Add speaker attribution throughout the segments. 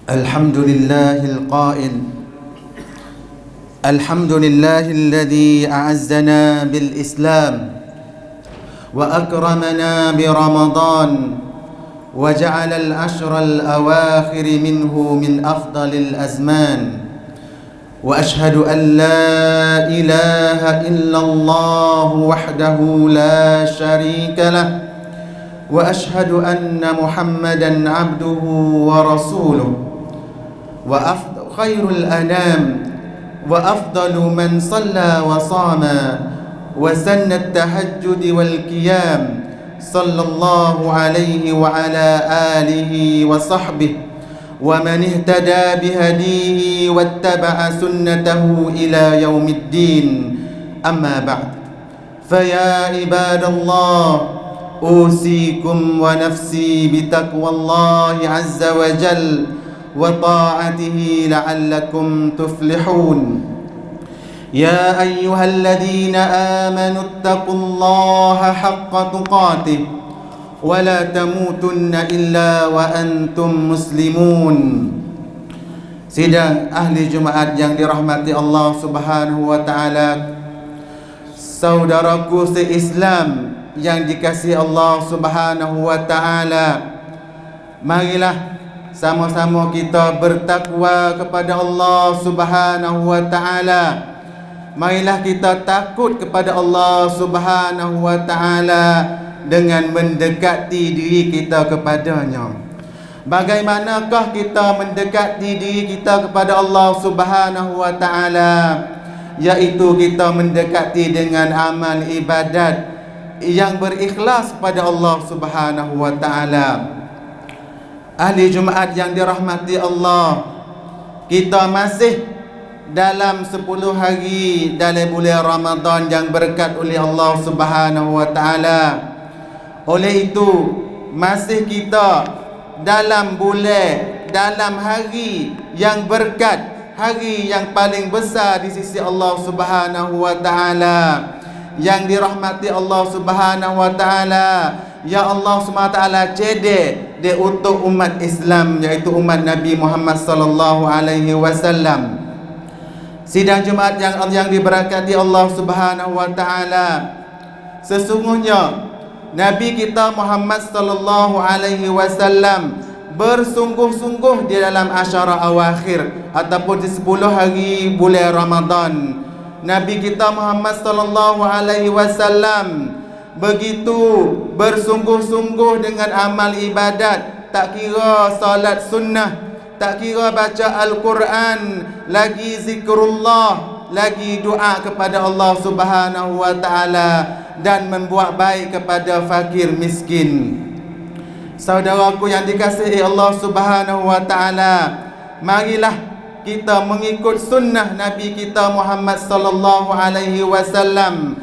Speaker 1: الحمد لله القائل الحمد لله الذي أعزنا بالإسلام وأكرمنا برمضان وجعل الأشهر الأواخر منه من أفضل الأزمان وأشهد أن لا إله إلا الله وحده لا شريك له وأشهد أن محمدًا عبده ورسوله خير الأنام وأفضل من صلى وصام وسن التهجد والقيام صلى الله عليه وعلى آله وصحبه ومن اهتدى بهديه واتبع سنته إلى يوم الدين. أما بعد، فيا عباد الله، أوصيكم ونفسي بتقوى الله عز وجل وطاعته لعلكم تفلحون. يا أيها الذين آمنوا اتقوا الله حق تقاته ولا تموتن إلا وأنتم مسلمون. Sidang ahli Jumaat yang dirahmati Allah Subhanahu wa taala, saudaraku se-Islam yang dikasihi Allah Subhanahu wa taala, marilah sama-sama kita bertakwa kepada Allah Subhanahu wa taala. Marilah kita takut kepada Allah Subhanahu wa taala dengan mendekati diri kita kepadanya. Bagaimanakah kita mendekati diri kita kepada Allah Subhanahu wa taala? Yaitu kita mendekati dengan amal ibadat yang berikhlas kepada Allah Subhanahu wa taala. Ahli Jumaat yang dirahmati Allah, kita masih dalam 10 hari dalam bulan Ramadan yang berkat oleh Allah Subhanahu wa taala. Oleh itu, masih kita dalam bulan, dalam hari yang berkat, hari yang paling besar di sisi Allah Subhanahu wa taala. Yang dirahmati Allah Subhanahu wa taala, ya Allah Subhanahu wa taala cedek dia untuk umat Islam, iaitu umat Nabi Muhammad sallallahu alaihi wasallam. Sidang Jumaat yang diberkati Allah Subhanahu wa taala, sesungguhnya Nabi kita Muhammad sallallahu alaihi wasallam bersungguh-sungguh di dalam asyara awakhir ataupun di 10 hari bulan Ramadan. Nabi kita Muhammad sallallahu alaihi wasallam begitu bersungguh-sungguh dengan amal ibadat, tak kira salat sunnah, tak kira baca Al-Quran, lagi zikrullah, lagi doa kepada Allah Subhanahu wa taala dan membuat baik kepada fakir miskin. Saudaraku yang dikasihi Allah Subhanahu wa taala, marilah kita mengikut sunnah Nabi kita Muhammad sallallahu alaihi wasallam.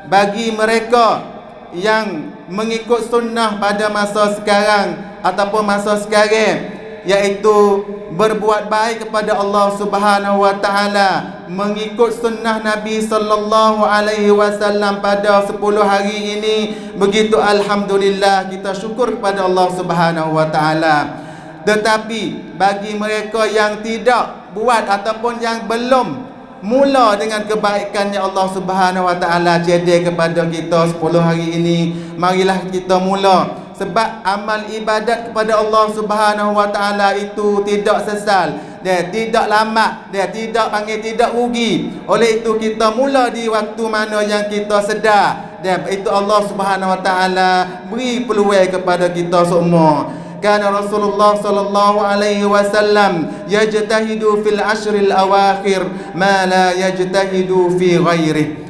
Speaker 1: Bagi mereka yang mengikut sunnah pada masa sekarang ataupun masa sekarang, iaitu berbuat baik kepada Allah Subhanahu wa taala, mengikut sunnah Nabi sallallahu alaihi wasallam pada 10 hari ini, begitu alhamdulillah, kita syukur kepada Allah Subhanahu wa taala. Tetapi bagi mereka yang tidak buat ataupun yang belum mula dengan kebaikannya, Allah Subhanahu wa taala cedek kepada kita 10 hari ini, marilah kita mula. Sebab amal ibadat kepada Allah Subhanahu wa taala itu tidak sesal, dia tidak lama, dia tidak panggil tidak rugi. Oleh itu kita mula di waktu mana yang kita sedar, dan itu Allah Subhanahu wa taala beri peluang kepada kita semua. Kana Rasulullah sallallahu alaihi wasallam yajtahidu fil ashril awakhir ma la yajtahidu fi ghairihi.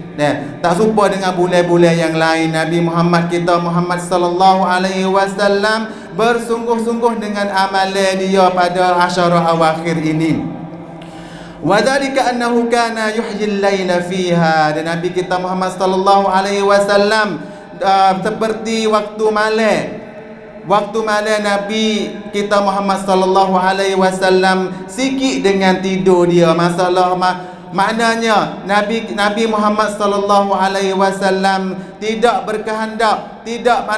Speaker 1: Tak serupa dengan bulan-bulan yang lain. Nabi Muhammad kita Muhammad sallallahu alaihi wasallam bersungguh-sungguh dengan amalan dia pada asyara awakhir ini. Wa dzalika annahu kana yuhyil laila fiha. Dan Nabi kita Muhammad sallallahu alaihi wasallam seperti waktu malam. Waktu malam Nabi kita Muhammad sallallahu alaihi wasallam sikit dengan tidur dia. Masalah Maknanya Nabi Muhammad sallallahu alaihi wasallam tidak berkehendak, tidak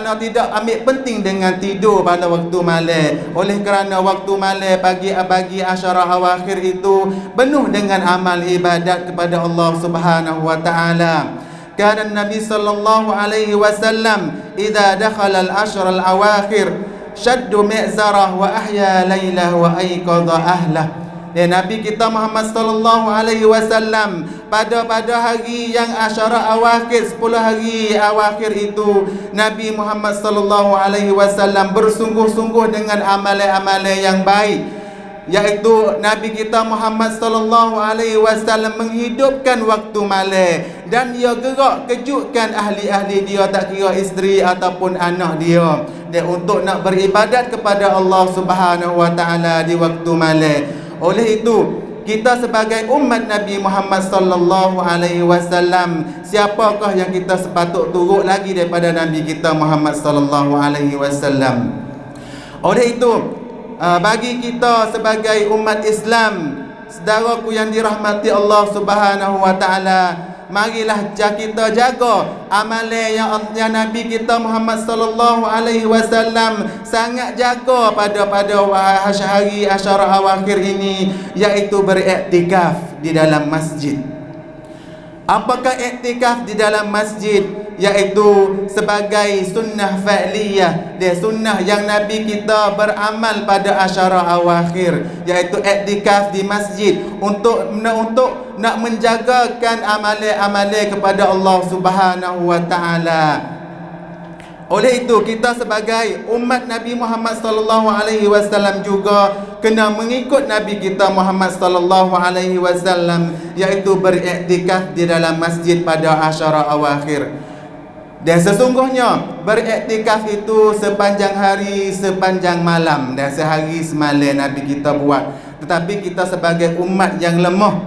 Speaker 1: ambil penting dengan tidur pada waktu malam. Oleh kerana waktu malam bagi asyara awakhir itu penuh dengan amal ibadat kepada Allah Subhanahu wa taala. Kana Nabi sallallahu alaihi wasallam idza dakhala al-ashr al-awakhir shaddu mi'zarah wa ahya lailah wa ayqadha ahlah. Dan Nabi kita Muhammad sallallahu alaihi wasallam pada hari yang asyara awakhir, 10 hari awakhir itu, Nabi Muhammad sallallahu alaihi wasallam bersungguh-sungguh dengan amalan-amalan yang baik, iaitu Nabi kita Muhammad sallallahu alaihi wasallam menghidupkan waktu malam dan dia gerak kejutkan ahli-ahli dia, tak kira isteri ataupun anak dia, dan untuk nak beribadat kepada Allah Subhanahu wa taala di waktu malam. Oleh itu, kita sebagai umat Nabi Muhammad sallallahu alaihi wasallam, siapakah yang kita sepatut turut lagi daripada Nabi kita Muhammad sallallahu alaihi wasallam? Oleh itu, bagi kita sebagai umat Islam, saudaraku yang dirahmati Allah Subhanahu wa taala, marilah kita jaga amalan yang Nabi kita Muhammad sallallahu alaihi wasallam sangat jaga pada hari asyara awakhir ini, iaitu beriktikaf di dalam masjid. Apakah iktikaf di dalam masjid? Iaitu sebagai sunnah fa'liyah, dia sunnah yang Nabi kita beramal pada asyara awakhir, iaitu iktikaf di masjid untuk nak menjagakan amalan-amalan kepada Allah Subhanahu wa taala. Oleh itu, kita sebagai umat Nabi Muhammad sallallahu alaihi wasallam juga kena mengikut Nabi kita Muhammad sallallahu alaihi wasallam, iaitu beriktikaf di dalam masjid pada asyara awakhir. Dan sesungguhnya beriktikaf itu sepanjang hari, sepanjang malam, dan sehari semalam Nabi kita buat. Tetapi kita sebagai umat yang lemah,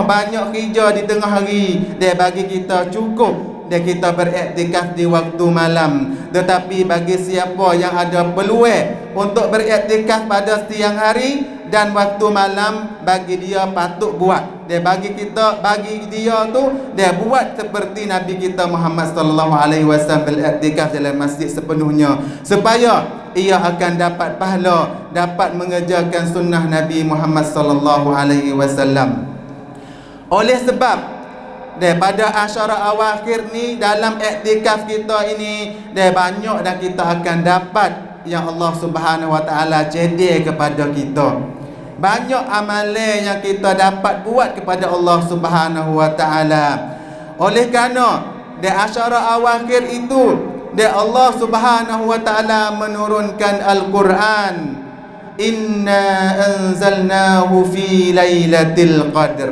Speaker 1: banyak kerja di tengah hari, dan bagi kita cukup dan kita beriktikaf di waktu malam. Tetapi bagi siapa yang ada peluang untuk beriktikaf pada siang hari dan waktu malam, bagi dia patut buat. Dan bagi dia tu, dia buat seperti Nabi kita Muhammad sallallahu alaihi wasallam beriktikaf dalam masjid sepenuhnya, supaya ia akan dapat pahala, dapat mengerjakan sunnah Nabi Muhammad sallallahu alaihi wasallam. Oleh sebab daripada asyara awakhir ni, dalam iktikaf kita ini, dia banyak dan kita akan dapat yang Allah Subhanahu wa taala cedek kepada kita. Banyak amalan yang kita dapat buat kepada Allah Subhanahu wa taala. Oleh kerana di asyara awakhir itu, di Allah Subhanahu wa taala menurunkan Al-Quran. Inna anzalnahu fi lailatul qadr.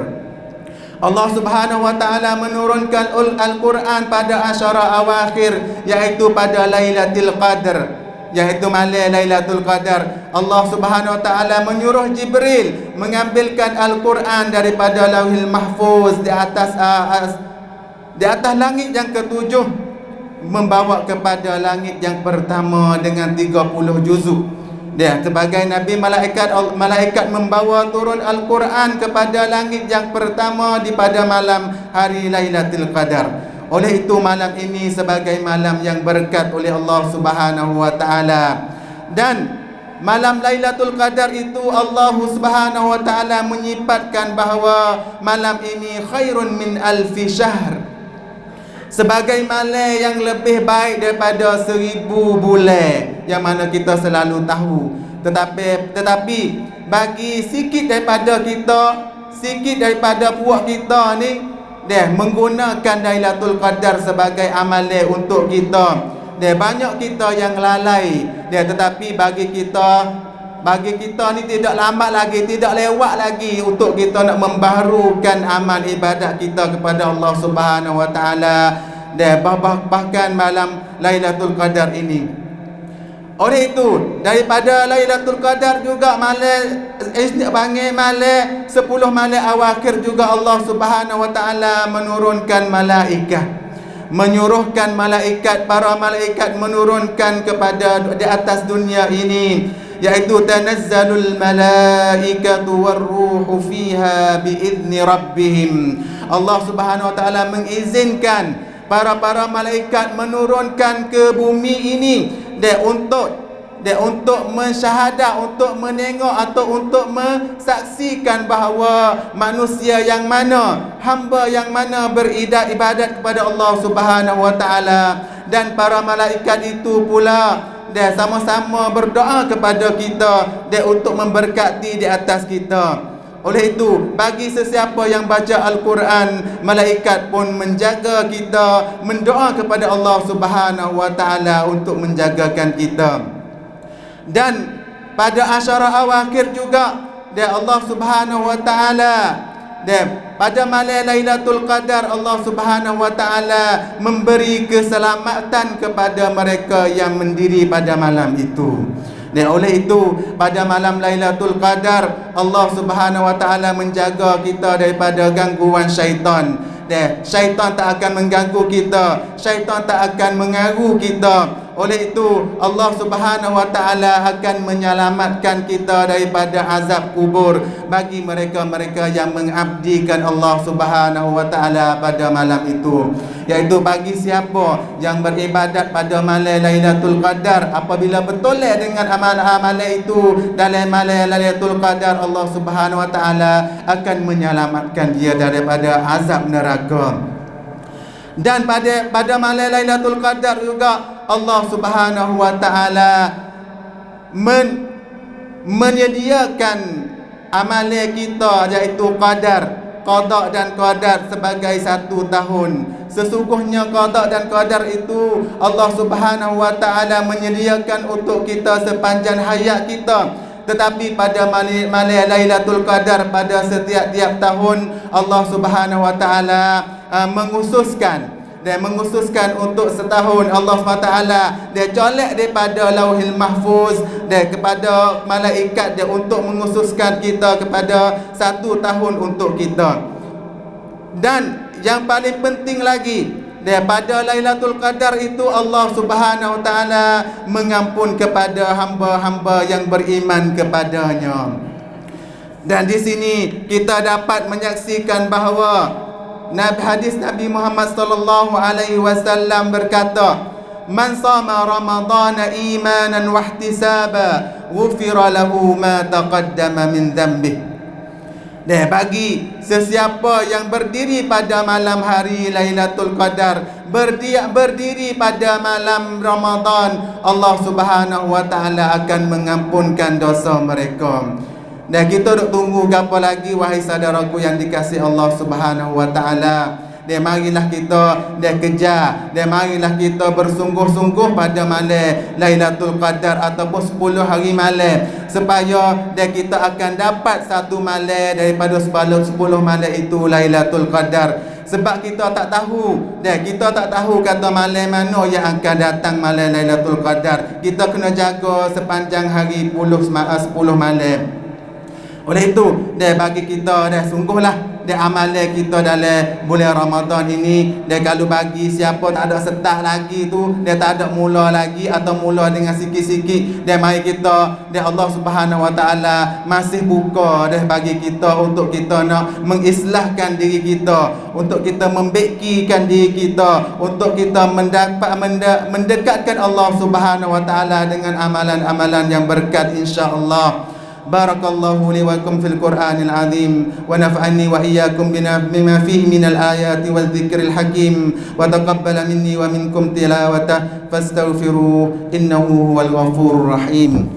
Speaker 1: Allah Subhanahu wa taala menurunkan Al-Quran pada asyara awakhir, iaitu pada Lailatul Qadar, iaitu malam Lailatul Qadar. Allah Subhanahu wa taala menyuruh Jibril mengambilkan Al-Quran daripada Lauhil Mahfuz di atas langit yang ketujuh, membawa kepada langit yang pertama dengan 30 juzuk. Dia sebagai Nabi, malaikat membawa turun Al-Quran kepada langit yang pertama di pada malam hari Lailatul Qadar. Oleh itu, malam ini sebagai malam yang berkat oleh Allah Subhanahu wa taala. Dan malam Lailatul Qadar itu Allah Subhanahu wa taala menyifatkan bahawa malam ini khairun min alfi syahr, sebagai malam yang lebih baik daripada 1000 bulan, yang mana kita selalu tahu. Tetapi bagi sikit daripada puak kita ni, dia menggunakan Lailatul Qadar sebagai amalan untuk kita. Dia banyak kita yang lalai. Tetapi bagi kita ni tidak lambat lagi, tidak lewat lagi untuk kita nak membaharukan amal ibadat kita kepada Allah Subhanahu wa taala, dan bahkan malam Lailatul Qadar ini. Oleh itu, daripada Lailatul Qadar juga malam malam 10 malam awakhir juga Allah Subhanahu wa taala menurunkan menyuruhkan para malaikat menurunkan kepada di atas dunia ini, iaitu tanazzalul malaikatu warruhu fiha biizni rabbihim. Allah Subhanahu wa taala mengizinkan para malaikat menurunkan ke bumi ini untuk mensyahadah, untuk menengok atau untuk mensaksikan bahawa manusia yang mana, hamba yang mana beribadat kepada Allah Subhanahu wa taala, dan para malaikat itu pula dia sama-sama berdoa kepada kita dia untuk memberkati di atas kita. Oleh itu, bagi sesiapa yang baca Al-Quran, malaikat pun menjaga kita, mendoa kepada Allah Subhanahu wa taala untuk menjagakan kita. Dan pada asyara awakhir juga dia Allah Subhanahu wa taala pada malam Lailatul Qadar Allah Subhanahu wa taala memberi keselamatan kepada mereka yang mendiri pada malam itu. Dan oleh itu pada malam Lailatul Qadar Allah Subhanahu wa taala menjaga kita daripada gangguan syaitan. Syaitan tak akan mengganggu kita, syaitan tak akan mengaruh kita. Oleh itu Allah Subhanahu wa taala akan menyelamatkan kita daripada azab kubur bagi mereka-mereka yang mengabdikan Allah Subhanahu wa taala pada malam itu. Iaitu bagi siapa yang beribadat pada malam Lailatul Qadar, apabila bertolak dengan amal-amalan itu dalam malam Lailatul Qadar, Allah Subhanahu wa taala akan menyelamatkan dia daripada azab neraka. Dan pada malam Lailatul Qadar juga Allah Subhanahu wa taala menyediakan amalan kita, iaitu qada dan qadar sebagai 1 tahun. Sesungguhnya qada dan qadar itu Allah Subhanahu wa taala menyediakan untuk kita sepanjang hayat kita. Tetapi pada malam Lailatul Qadar pada setiap tahun Allah Subhanahu wa taala menghususkan untuk setahun. Allah SWT dia colek daripada Lauhil Mahfuz dia kepada malaikat dia untuk menghususkan kita kepada 1 tahun untuk kita. Dan yang paling penting lagi, daripada Lailatul Qadar itu Allah Subhanahu wa taala mengampun kepada hamba-hamba yang beriman kepadanya. Dan di sini kita dapat menyaksikan bahawa hadis Nabi Muhammad sallallahu alaihi wasallam berkata, "Man shama Ramadhana imanan wa ihtisaba, ghufira lahu ma taqaddama min dhanbihi." Bagi sesiapa yang berdiri pada malam hari Lailatul Qadar, berdiri pada malam Ramadan, Allah Subhanahu wa taala akan mengampunkan dosa mereka. Dan kita duk tunggu gapo lagi, wahai saudaraku yang dikasihi Allah Subhanahu wa taala. Marilah kita kejar, marilah kita bersungguh-sungguh pada malam Lailatul Qadar ataupun 10 hari malam, supaya kita akan dapat 1 malam daripada 10 malam itu Lailatul Qadar. Sebab kita tak tahu kata malam mana yang akan datang malam Lailatul Qadar. Kita kena jaga sepanjang hari 10 malam. Oleh itu, bagi kita sungguhlah amalan kita dalam bulan Ramadan ini. Kalau bagi siapa tak ada setah lagi tu, tak ada mula lagi atau mula dengan sikit-sikit, mari kita Allah Subhanahu wa taala masih buka bagi kita untuk kita nak mengislahkan diri kita, untuk kita membaikkan diri kita, untuk kita mendekatkan Allah Subhanahu wa taala dengan amalan-amalan yang berkat, insya-Allah. Barakallahu li wa lakum fil Qur'anil azim wa nafa'ani wa iyyakum bima fihi minal ayati wal dzikril hakim wa taqabbala minni wa minkum tilawata fastaghfiru innahu huwal ghafurur rahim.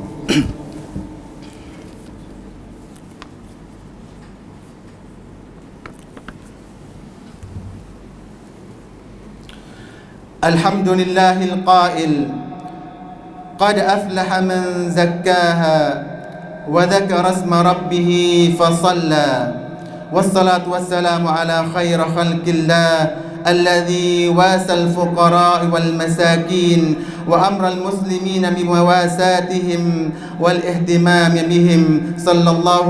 Speaker 1: Alhamdulillahil qail qad aflaha man zakkaha وذكر اسم ربه فصلى والصلاة والسلام على خير خلق الله الذي واسى الفقراء والمساكين وأمر المسلمين بمواساتهم والاهتمام بهم صلى الله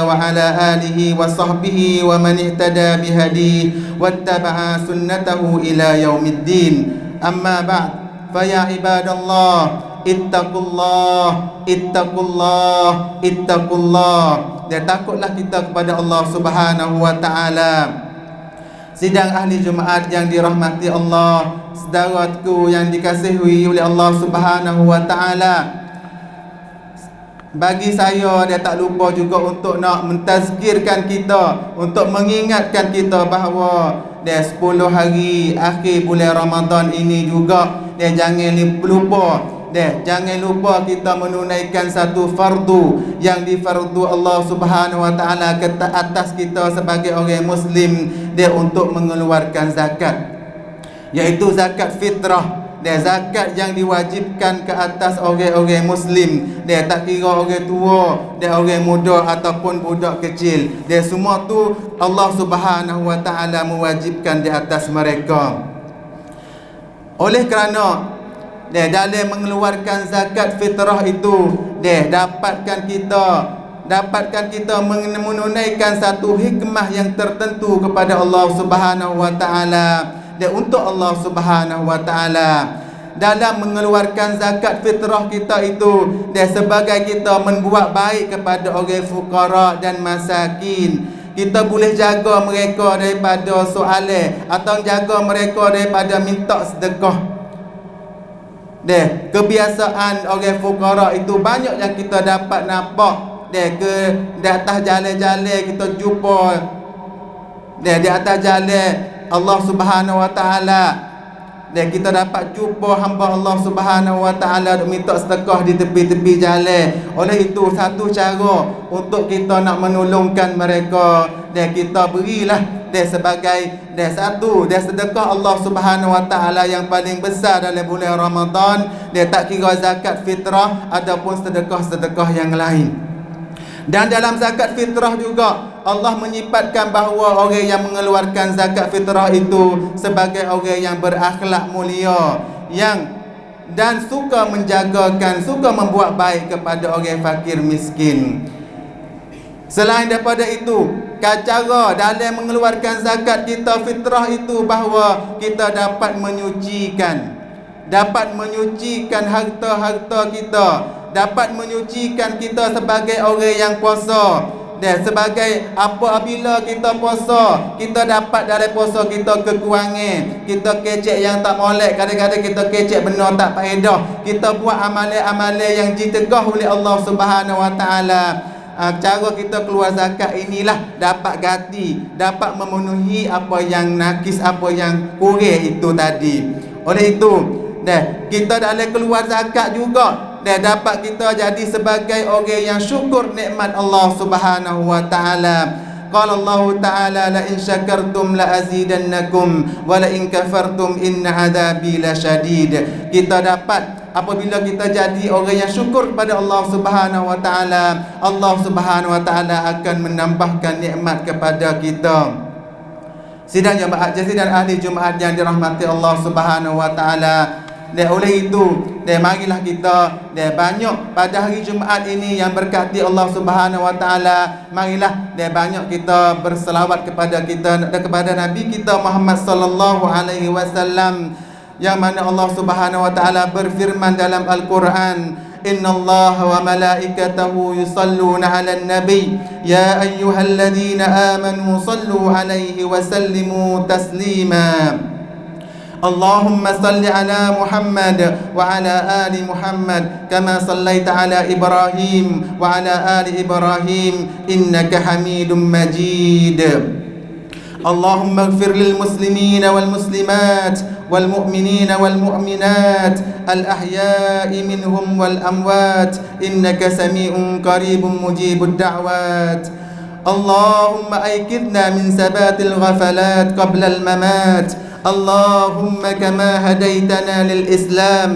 Speaker 1: وعلى آله وصحبه ومن اهتدى بهديه واتبع سنته إلى يوم الدين. أما بعد، فيا عباد الله، ittaqullah, ittaqullah, ittaqullah. Dan takutlah kita kepada Allah Subhanahu wa taala. Sidang ahli Jumaat yang dirahmati Allah, saudaraku yang dikasihi oleh Allah Subhanahu wa taala. Bagi saya, dia tak lupa juga untuk nak mentazkirkan kita, untuk mengingatkan kita bahawa dia 10 hari akhir bulan Ramadan ini juga dia jangan lupa, dia jangan lupa kita menunaikan satu fardu yang difardu Allah Subhanahu wa taala ke atas kita sebagai orang muslim, dia untuk mengeluarkan zakat, iaitu zakat fitrah. Dia zakat yang diwajibkan ke atas orang-orang muslim. Dia tak kira orang tua, dia orang muda ataupun budak kecil. Dia semua tu Allah Subhanahu wa taala mewajibkan di atas mereka. Oleh kerana dia dalam mengeluarkan zakat fitrah itu, dia dapatkan kita menunaikan satu hikmah yang tertentu kepada Allah Subhanahu wa taala. Dan untuk Allah Subhanahu wa taala dalam mengeluarkan zakat fitrah kita itu, dan sebagai kita membuat baik kepada orang fukara dan masakin. Kita boleh jaga mereka daripada soalan atau jaga mereka daripada minta sedekah. Kebiasaan orang fukara itu banyak yang kita dapat nampak. Ke di atas jalan-jalan kita jumpa, di atas jalan Allah Subhanahu wa taala, dan kita dapat jumpa hamba Allah Subhanahu wa taala duk minta sedekah di tepi-tepi jalan. Oleh itu, satu cara untuk kita nak menolongkan mereka, dan kita berilah dia sebagai dia satu dia sedekah Allah Subhanahu wa taala yang paling besar dalam bulan Ramadan. Dia tak kira zakat fitrah ataupun sedekah-sedekah yang lain. Dan dalam zakat fitrah juga Allah menyifatkan bahawa orang yang mengeluarkan zakat fitrah itu sebagai orang yang berakhlak mulia, yang dan suka menjagakan, suka membuat baik kepada orang fakir miskin. Selain daripada itu, cara dalam mengeluarkan zakat kita fitrah itu bahawa kita dapat menyucikan harta-harta kita, dapat menyucikan kita sebagai orang yang puasa. Dan sebagai apabila kita puasa, kita dapat dari puasa kita kekurangan, kita kecek yang tak molek, kadang-kadang kita kecek benda tak faedah, kita buat amalan-amalan yang ditegah oleh Allah Subhanahu wa taala. Cara kita keluar zakat inilah dapat ganti, dapat memenuhi apa yang nakis, apa yang kurang itu tadi. Oleh itu, kita dalam keluar zakat juga dapat kita jadi sebagai orang yang syukur nikmat Allah Subhanahu wa taala. Qala Allah taala, la in syakartum la azidannakum wa la in kafartum inna adzabi lasyadid. Kita dapat apabila kita jadi orang yang syukur kepada Allah Subhanahu wa taala, Allah Subhanahu wa taala akan menambahkan nikmat kepada kita. Sidang jemaat dan ahli Jumaat yang dirahmati Allah Subhanahu wa taala. Dan oleh itu, marilah kita banyak pada hari Jumaat ini yang berkati Allah Subhanahu wa taala. Marilah banyak kita berselawat kepada Nabi kita Muhammad sallallahu alaihi wasallam, yang mana Allah Subhanahu wa taala berfirman dalam Al-Quran, innallaha wa malaikatahu yusalluna 'alan nabi ya ayyuhalladzina amanu sallu 'alaihi wa sallimu taslima. Allahumma salli ala Muhammad wa ala ali Muhammad kama sallaita ala Ibrahim wa ala ali Ibrahim innaka Hamidum Majid. Allahumma ighfir lil muslimina wal muslimat wal mu'minina wal mu'minat al ahya'i minhum wal amwat innaka sami'un qaribun mujibud da'wat. Allahumma aykidna min sabatil ghafalat qabla al mamat. اللهم كما هديتنا للإسلام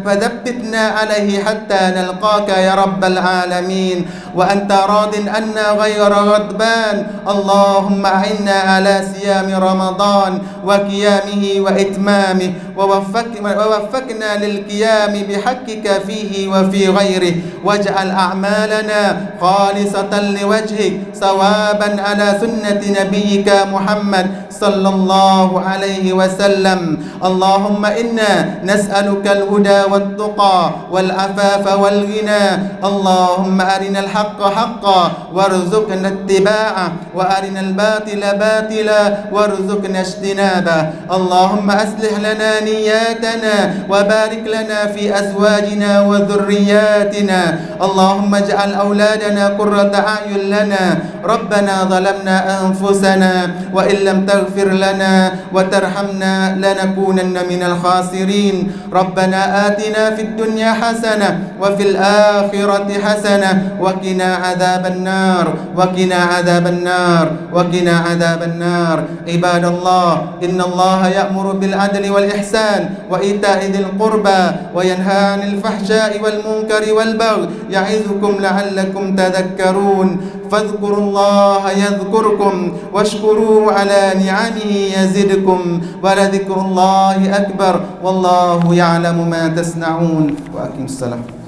Speaker 1: فثبتنا عليه حتى نلقاك يا رب العالمين وأنت راض عنا غير غضبان. اللهم أعنا على صيام رمضان وقيامه وإتمامه ووفقنا للقيام بحقك فيه وفي غيره واجعل أعمالنا خالصة لوجهك صوابا على سنة نبيك محمد صلى الله عليه عليه وسلم اللهم إنا نسألك الهدى والتقى والعفاف والغنى اللهم أرنا الحق حقا وارزقنا اتباعه وأرنا الباطل باطلا وارزقنا اجتنابه اللهم أصلح لنا نياتنا وبارك لنا في أزواجنا وذرياتنا اللهم اجعل أولادنا قرة أعين لنا ربنا ظلمنا أنفسنا وإن لم تغفر لنا وترحمنا لنكونن من الخاسرين ربنا آتنا في الدنيا حسنة وفي الآخرة حسنة وقنا عذاب النار وقنا عذاب النار وقنا عذاب النار عباد الله إن الله يأمر بالعدل والإحسان وإيتاء ذي القربى وينهى عن الفحشاء والمنكر والبغي يعظكم لعلكم تذكرون فاذكروا الله يذكركم واشكروه على نعمه يزدكم ولذكر الله أكبر والله يعلم ما تصنعون وأقم الصلاة